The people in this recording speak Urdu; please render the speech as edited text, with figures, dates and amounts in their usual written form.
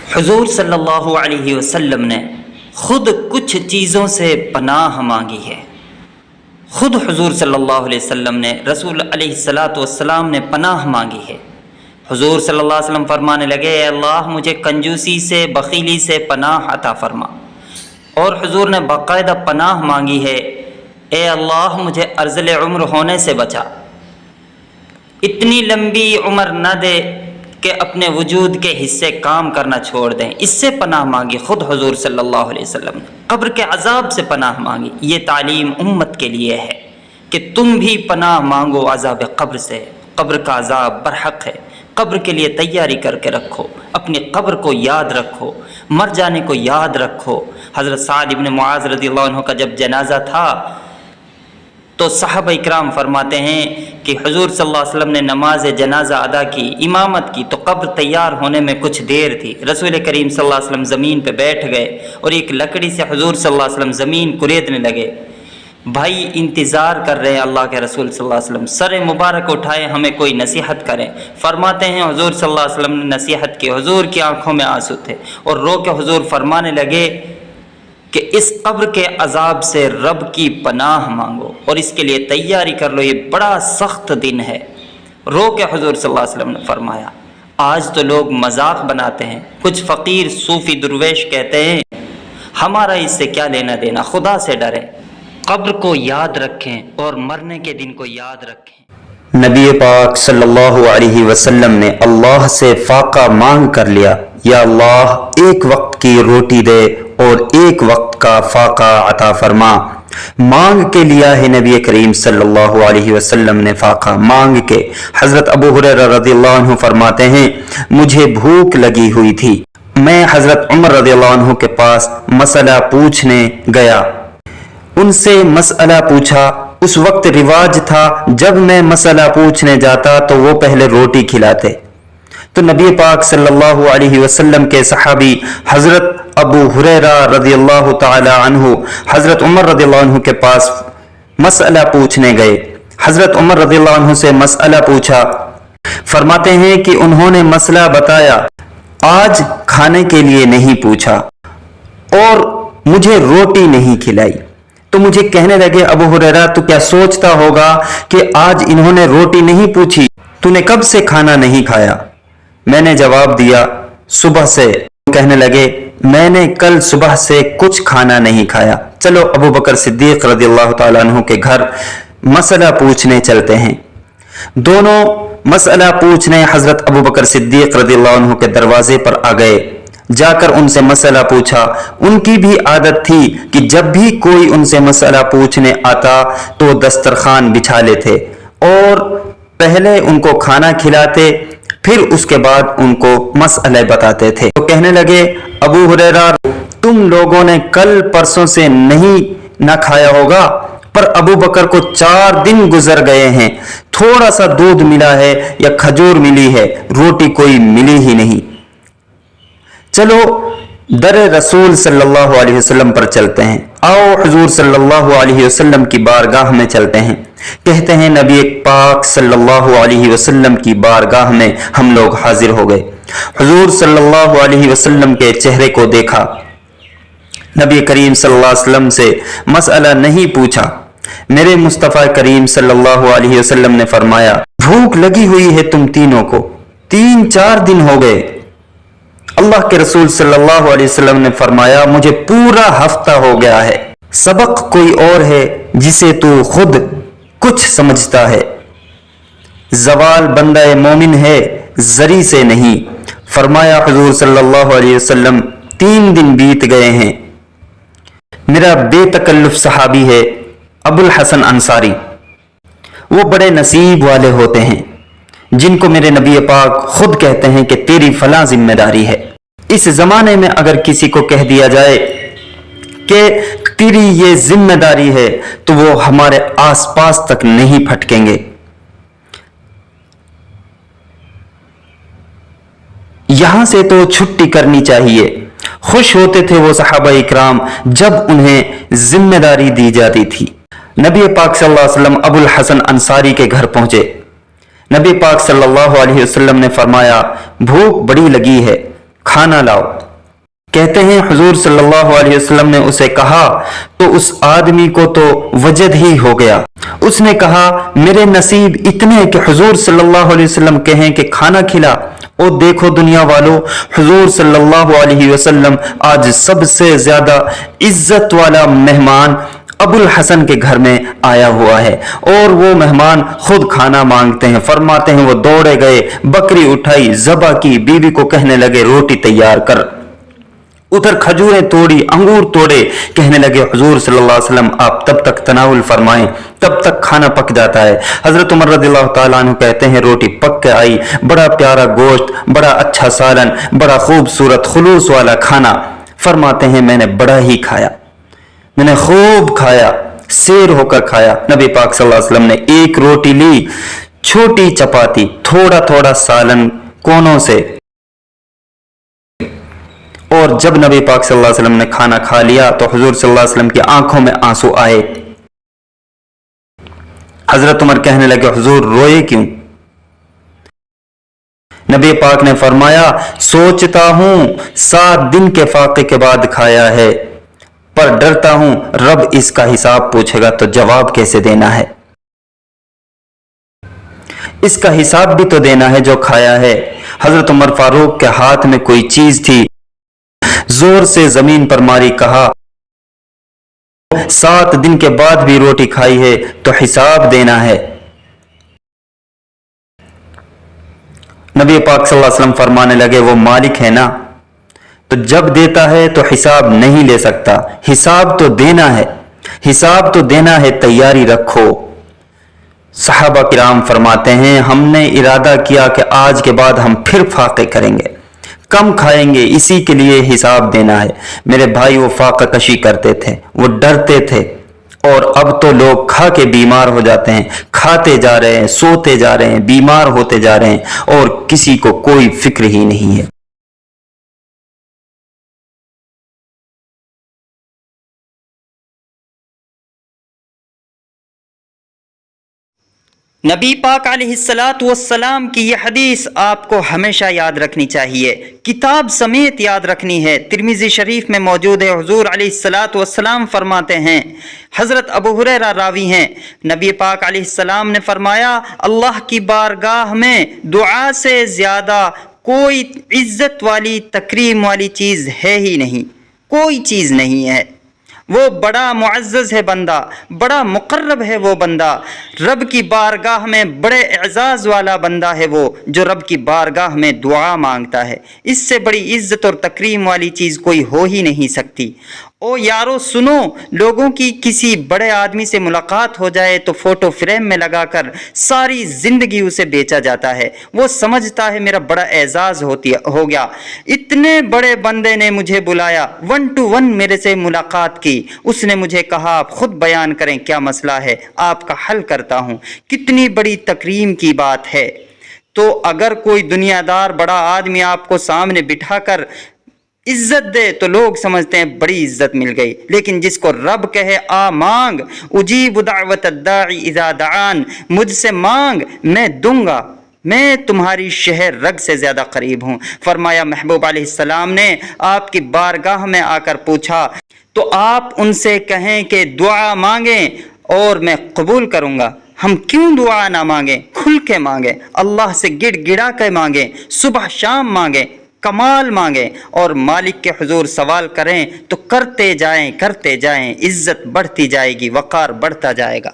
حضور صلی اللہ علیہ وسلم نے خود کچھ چیزوں سے پناہ مانگی ہے۔ خود حضور صلی اللہ علیہ وسلم نے رسول علیہ السلام نے پناہ مانگی ہے۔ حضور صلی اللہ علیہ وسلم فرمانے لگے، اے اللہ مجھے کنجوسی سے، بخیلی سے پناہ عطا فرما۔ اور حضور نے باقاعدہ پناہ مانگی ہے، اے اللہ مجھے ارذل عمر ہونے سے بچا، اتنی لمبی عمر نہ دے کہ اپنے وجود کے حصے کام کرنا چھوڑ دیں۔ اس سے پناہ مانگی خود حضور صلی اللہ علیہ وسلم نے۔ قبر کے عذاب سے پناہ مانگی۔ یہ تعلیم امت کے لیے ہے کہ تم بھی پناہ مانگو عذاب قبر سے۔ قبر کا عذاب برحق ہے۔ قبر کے لیے تیاری کر کے رکھو، اپنی قبر کو یاد رکھو، مر جانے کو یاد رکھو۔ حضرت سعد بن معاذ رضی اللہ عنہ کا جب جنازہ تھا تو صحابہ اکرام فرماتے ہیں کہ حضور صلی اللہ علیہ وسلم نے نماز جنازہ ادا کی، امامت کی، تو قبر تیار ہونے میں کچھ دیر تھی۔ رسول کریم صلی اللہ علیہ وسلم زمین پہ بیٹھ گئے اور ایک لکڑی سے حضور صلی اللہ علیہ وسلم زمین کریدنے لگے۔ بھائی انتظار کر رہے ہیں اللہ کے رسول صلی اللہ علیہ وسلم، سر مبارک اٹھائے ہمیں کوئی نصیحت کریں۔ فرماتے ہیں حضور صلی اللہ علیہ وسلم نے نصیحت کی، حضور کی آنکھوں میں آنسو تھے اور رو کے حضور فرمانے لگے کہ اس قبر کے عذاب سے رب کی پناہ مانگو اور اس کے لیے تیاری کر لو، یہ بڑا سخت دن ہے۔ رو کے حضور صلی اللہ علیہ وسلم نے فرمایا۔ آج تو لوگ مذاق بناتے ہیں، کچھ فقیر صوفی درویش کہتے ہیں ہمارا اس سے کیا لینا دینا، خدا سے ڈریں، قبر کو یاد رکھیں اور مرنے کے دن کو یاد رکھیں۔ نبی پاک صلی اللہ علیہ وسلم نے اللہ سے فاقہ مانگ کر لیا، یا اللہ ایک وقت کی روٹی دے اور ایک وقت کا فاقہ عطا فرما۔ مانگ کے لیا ہے نبی کریم صلی اللہ علیہ وسلم نے فاقہ مانگ کے۔ حضرت ابو ہریرہ رضی اللہ عنہ فرماتے ہیں مجھے بھوک لگی ہوئی تھی، میں حضرت عمر رضی اللہ عنہ کے پاس مسئلہ پوچھنے گیا، ان سے مسئلہ پوچھا۔ اس وقت رواج تھا جب میں مسئلہ پوچھنے جاتا تو وہ پہلے روٹی کھلاتے، تو نبی پاک صلی اللہ علیہ وسلم کے صحابی حضرت ابو ہریرہ رضی اللہ تعالی عنہ حضرت عمر رضی اللہ عنہ کے پاس مسئلہ پوچھنے گئے۔ حضرت عمر رضی اللہ عنہ سے مسئلہ پوچھا، فرماتے ہیں کہ انہوں نے مسئلہ بتایا، آج کھانے کے لیے نہیں پوچھا اور مجھے روٹی نہیں کھلائی۔ تو مجھے کہنے لگے ابو ہریرہ تو کیا سوچتا ہوگا کہ آج انہوں نے روٹی نہیں پوچھی، تو نے کب سے کھانا نہیں کھایا؟ میں نے جواب دیا صبح سے۔ کہنے لگے میں نے کل صبح سے کچھ کھانا نہیں کھایا، چلو ابو بکر صدیق رضی اللہ تعالیٰ عنہ کے گھر مسئلہ پوچھنے چلتے ہیں۔ دونوں مسئلہ پوچھنے حضرت ابو بکر صدیق رضی اللہ عنہ کے دروازے پر آ گئے۔ جا کر ان سے مسئلہ پوچھا۔ ان کی بھی عادت تھی کہ جب بھی کوئی ان سے مسئلہ پوچھنے آتا تو دسترخوان بچھا لیتے اور پہلے ان کو کھانا کھلاتے، پھر اس کے بعد ان کو مسئلے بتاتے تھے۔ تو کہنے لگے ابو ہریرہ تم لوگوں نے کل پرسوں سے نہیں نہ کھایا ہوگا، پر ابو بکر کو 4 دن گزر گئے ہیں، تھوڑا سا دودھ ملا ہے یا کھجور ملی ہے، روٹی کوئی ملی ہی نہیں۔ چلو در رسول صلی اللہ علیہ وسلم پر چلتے ہیں، آؤ حضور صلی اللہ علیہ وسلم کی بارگاہ میں چلتے ہیں۔ کہتے ہیں نبی پاک صلی اللہ علیہ وسلم کی بارگاہ میں ہم لوگ حاضر ہو گئے، حضور صلی اللہ علیہ وسلم کے چہرے کو دیکھا۔ نبی کریم صلی اللہ علیہ وسلم سے مسئلہ نہیں پوچھا۔ میرے مصطفیٰ کریم صلی اللہ علیہ وسلم نے فرمایا بھوک لگی ہوئی ہے تم تینوں کو، 3-4 دن ہو گئے۔ اللہ کے رسول صلی اللہ علیہ وسلم نے فرمایا مجھے پورا ہفتہ ہو گیا ہے، سبق کوئی اور ہے جسے تو خود کچھ سمجھتا ہے، زوال بندہ مومن ہے زری سے نہیں۔ فرمایا حضور صلی اللہ علیہ وسلم 3 دن بیت گئے ہیں۔ میرا بے تکلف صحابی ہے ابو الحسن انصاری، وہ بڑے نصیب والے ہوتے ہیں جن کو میرے نبی پاک خود کہتے ہیں کہ تیری فلاں ذمہ داری ہے۔ اس زمانے میں اگر کسی کو کہہ دیا جائے کہ تیری یہ ذمہ داری ہے تو وہ ہمارے آس پاس تک نہیں پھٹکیں گے۔ یہاں سے تو چھٹی کرنی چاہیے۔ خوش ہوتے تھے وہ صحابہ اکرام جب انہیں ذمہ داری دی جاتی تھی۔ نبی پاک صلی اللہ علیہ وسلم ابو الحسن انصاری کے گھر پہنچے۔ نبی پاک صلی اللہ علیہ وسلم نے فرمایا بھوک بڑی لگی ہے، کھانا لاؤ۔ کہتے ہیں حضور صلی اللہ علیہ وسلم نے اسے کہا تو اس آدمی کو تو وجد ہی ہو گیا. اس نے کہا میرے نصیب اتنے کہ حضور صلی اللہ علیہ وسلم کہیں کہ کھانا کھلا. اور دیکھو دنیا والو، حضور صلی اللہ علیہ وسلم آج سب سے زیادہ عزت والا مہمان ابو الحسن کے گھر میں آیا ہوا ہے، اور وہ مہمان خود کھانا مانگتے ہیں. فرماتے ہیں وہ دوڑے گئے، بکری اٹھائی، ذبح کی، بیوی کو کہنے لگے روٹی تیار کر. ادھر کھجوریں توڑی، انگور توڑے، کہنے لگے حضور صلی اللہ علیہ وسلم آپ تب تک تناول فرمائیں، تب تک کھانا پک جاتا ہے. حضرت عمر رضی اللہ تعالیٰ عنہ کہتے ہیں روٹی پک کے آئی، بڑا پیارا گوشت، بڑا اچھا سالن، بڑا خوبصورت خلوص والا کھانا. فرماتے ہیں میں نے بڑا ہی کھایا، میں نے خوب کھایا، سیر ہو کر کھایا. نبی پاک صلی اللہ علیہ وسلم نے ایک روٹی لی، چھوٹی چپاتی، تھوڑا تھوڑا سالن کونوں سے، اور جب نبی پاک صلی اللہ علیہ وسلم نے کھانا کھا لیا تو حضور صلی اللہ علیہ وسلم کی آنکھوں میں آنسو آئے. حضرت عمر کہنے لگے حضور روئے کیوں؟ نبی پاک نے فرمایا سوچتا ہوں 7 دن کے فاقے کے بعد کھایا ہے، پر ڈرتا ہوں رب اس کا حساب پوچھے گا تو جواب کیسے دینا ہے. اس کا حساب بھی تو دینا ہے جو کھایا ہے. حضرت عمر فاروق کے ہاتھ میں کوئی چیز تھی، زور سے زمین پر ماری، کہا 7 دن کے بعد بھی روٹی کھائی ہے تو حساب دینا ہے. نبی پاک صلی اللہ علیہ وسلم فرمانے لگے وہ مالک ہے نا، تو جب دیتا ہے تو حساب نہیں لے سکتا، حساب تو دینا ہے، حساب تو دینا ہے، تیاری رکھو. صحابہ کرام فرماتے ہیں ہم نے ارادہ کیا کہ آج کے بعد ہم پھر فاقے کریں گے، کم کھائیں گے، اسی کے لیے حساب دینا ہے. میرے بھائی وہ فاقہ کشی کرتے تھے، وہ ڈرتے تھے، اور اب تو لوگ کھا کے بیمار ہو جاتے ہیں، کھاتے جا رہے ہیں، سوتے جا رہے ہیں، بیمار ہوتے جا رہے ہیں، اور کسی کو کوئی فکر ہی نہیں ہے. نبی پاک علیہ السلام کی یہ حدیث آپ کو ہمیشہ یاد رکھنی چاہیے، کتاب سمیت یاد رکھنی ہے. ترمذی شریف میں موجود ہے، حضور علیہ السلام فرماتے ہیں، حضرت ابو ہریرہ راوی ہیں، نبی پاک علیہ السلام نے فرمایا اللہ کی بارگاہ میں دعا سے زیادہ کوئی عزت والی تکریم والی چیز ہے ہی نہیں، کوئی چیز نہیں ہے. وہ بڑا معزز ہے بندہ، بڑا مقرب ہے وہ بندہ، رب کی بارگاہ میں بڑے اعزاز والا بندہ ہے وہ جو رب کی بارگاہ میں دعا مانگتا ہے. اس سے بڑی عزت اور تکریم والی چیز کوئی ہو ہی نہیں سکتی. او یارو سنو، لوگوں کی کسی بڑے آدمی سے ملاقات ہو جائے تو فوٹو فریم میں لگا کر ساری زندگی اسے بیچا جاتا ہے. وہ سمجھتا ہے میرا بڑا اعزاز ہو گیا، اتنے بڑے بندے نے مجھے بلایا، 1 to 1 میرے سے ملاقات کی، اس نے مجھے کہا آپ خود بیان کریں کیا مسئلہ ہے، آپ کا حل کرتا ہوں. کتنی بڑی تکریم کی بات ہے. تو اگر کوئی دنیا دار بڑا آدمی آپ کو سامنے بٹھا کر عزت دے تو لوگ سمجھتے ہیں بڑی عزت مل گئی، لیکن جس کو رب کہے آ مانگ، اجیب دعوت الداعی اذا دعان، مجھ سے مانگ میں دوں گا، میں تمہاری شہر رگ سے زیادہ قریب ہوں. فرمایا محبوب علیہ السلام نے آپ کی بارگاہ میں آ کر پوچھا تو آپ ان سے کہیں کہ دعا مانگیں اور میں قبول کروں گا. ہم کیوں دعا نہ مانگیں، کھل کے مانگیں، اللہ سے گڑ گڑا کے مانگیں، صبح شام مانگیں، کمال مانگیں، اور مالک کے حضور سوال کریں تو کرتے جائیں، عزت بڑھتی جائے گی، وقار بڑھتا جائے گا.